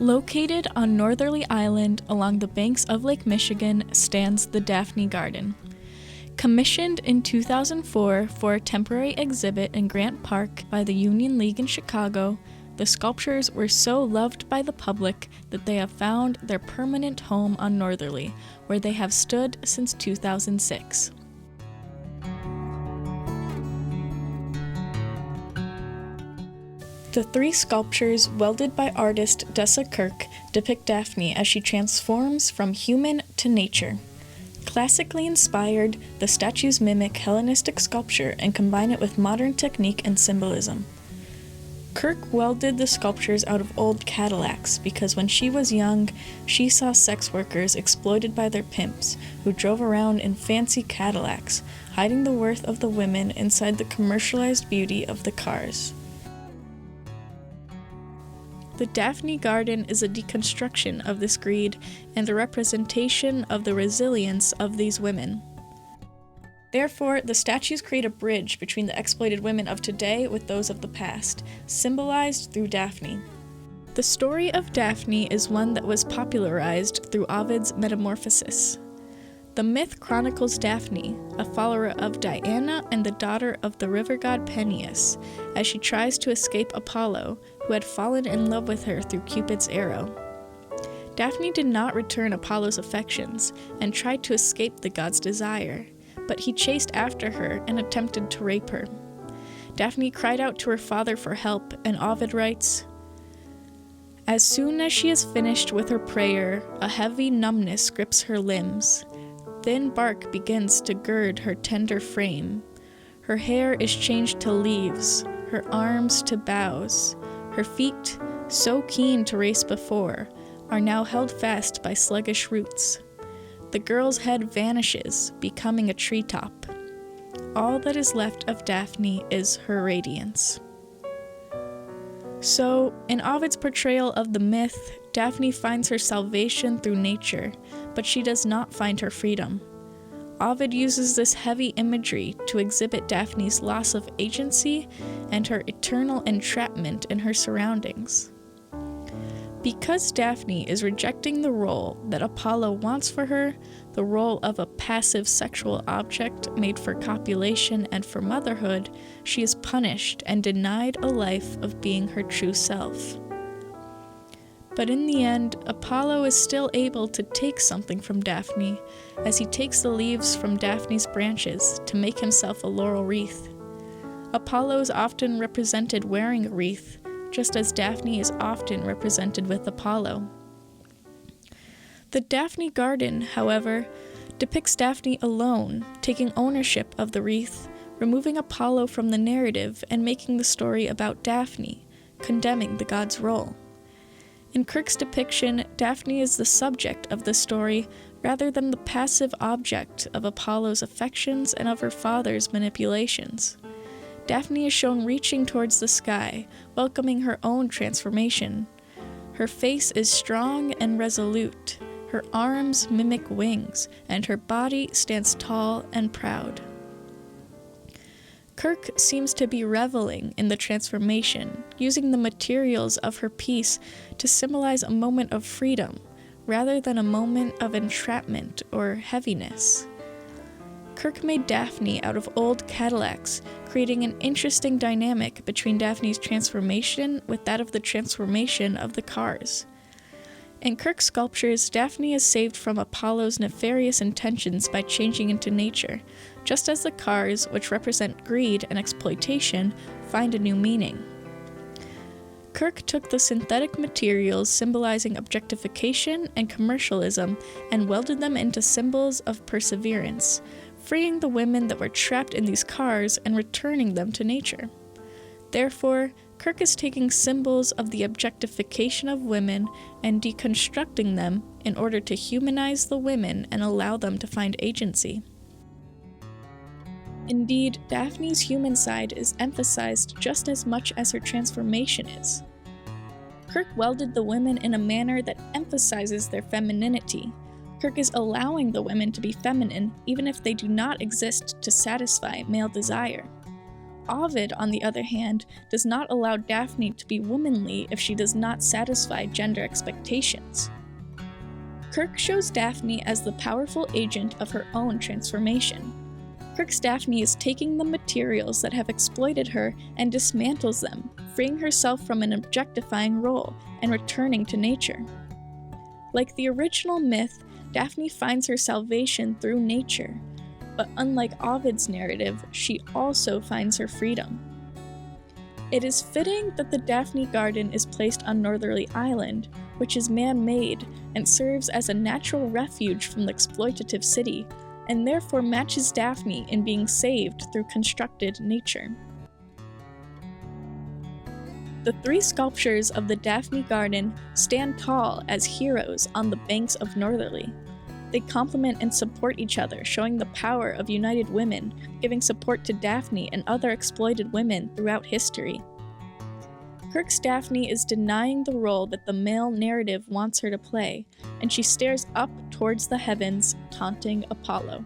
Located on Northerly Island along the banks of Lake Michigan stands the Daphne Garden. Commissioned in 2004 for a temporary exhibit in Grant Park by the Union League in Chicago, the sculptures were so loved by the public that they have found their permanent home on Northerly, where they have stood since 2006. The three sculptures, welded by artist Dessa Kirk, depict Daphne as she transforms from human to nature. Classically inspired, the statues mimic Hellenistic sculpture and combine it with modern technique and symbolism. Kirk welded the sculptures out of old Cadillacs because when she was young, she saw sex workers exploited by their pimps who drove around in fancy Cadillacs, hiding the worth of the women inside the commercialized beauty of the cars. The Daphne Garden is a deconstruction of this greed and a representation of the resilience of these women. Therefore, the statues create a bridge between the exploited women of today with those of the past, symbolized through Daphne. The story of Daphne is one that was popularized through Ovid's Metamorphosis. The myth chronicles Daphne, a follower of Diana and the daughter of the river god Peneus, as she tries to escape Apollo, who had fallen in love with her through Cupid's arrow. Daphne did not return Apollo's affections and tried to escape the god's desire, but he chased after her and attempted to rape her. Daphne cried out to her father for help, and Ovid writes, "As soon as she is finished with her prayer, a heavy numbness grips her limbs. Thin bark begins to gird her tender frame. Her hair is changed to leaves, her arms to boughs. Her feet, so keen to race before, are now held fast by sluggish roots. The girl's head vanishes, becoming a treetop. All that is left of Daphne is her radiance." So, in Ovid's portrayal of the myth, Daphne finds her salvation through nature, but she does not find her freedom. Ovid uses this heavy imagery to exhibit Daphne's loss of agency and her eternal entrapment in her surroundings. Because Daphne is rejecting the role that Apollo wants for her, the role of a passive sexual object made for copulation and for motherhood, she is punished and denied a life of being her true self. But in the end, Apollo is still able to take something from Daphne, as he takes the leaves from Daphne's branches to make himself a laurel wreath. Apollo is often represented wearing a wreath, just as Daphne is often represented with Apollo. The Daphne Garden, however, depicts Daphne alone, taking ownership of the wreath, removing Apollo from the narrative and making the story about Daphne, condemning the god's role. In Kirk's depiction, Daphne is the subject of the story rather than the passive object of Apollo's affections and of her father's manipulations. Daphne is shown reaching towards the sky, welcoming her own transformation. Her face is strong and resolute, her arms mimic wings, and her body stands tall and proud. Kirk seems to be reveling in the transformation, using the materials of her piece to symbolize a moment of freedom, rather than a moment of entrapment or heaviness. Kirk made Daphne out of old Cadillacs, creating an interesting dynamic between Daphne's transformation with that of the transformation of the cars. In Kirk's sculptures, Daphne is saved from Apollo's nefarious intentions by changing into nature, just as the cars, which represent greed and exploitation, find a new meaning. Kirk took the synthetic materials symbolizing objectification and commercialism and welded them into symbols of perseverance, freeing the women that were trapped in these cars and returning them to nature. Therefore, Kirk is taking symbols of the objectification of women and deconstructing them in order to humanize the women and allow them to find agency. Indeed, Daphne's human side is emphasized just as much as her transformation is. Kirk welded the women in a manner that emphasizes their femininity. Kirk is allowing the women to be feminine even if they do not exist to satisfy male desire. Ovid, on the other hand, does not allow Daphne to be womanly if she does not satisfy gender expectations. Kirk shows Daphne as the powerful agent of her own transformation. Kirk's Daphne is taking the materials that have exploited her and dismantles them, freeing herself from an objectifying role and returning to nature. Like the original myth, Daphne finds her salvation through nature, but unlike Ovid's narrative, she also finds her freedom. It is fitting that the Daphne Garden is placed on Northerly Island, which is man-made and serves as a natural refuge from the exploitative city, and therefore matches Daphne in being saved through constructed nature. The three sculptures of the Daphne Garden stand tall as heroes on the banks of Northerly. They complement and support each other, showing the power of united women, giving support to Daphne and other exploited women throughout history. Kirk's Daphne is denying the role that the male narrative wants her to play, and she stares up towards the heavens, taunting Apollo.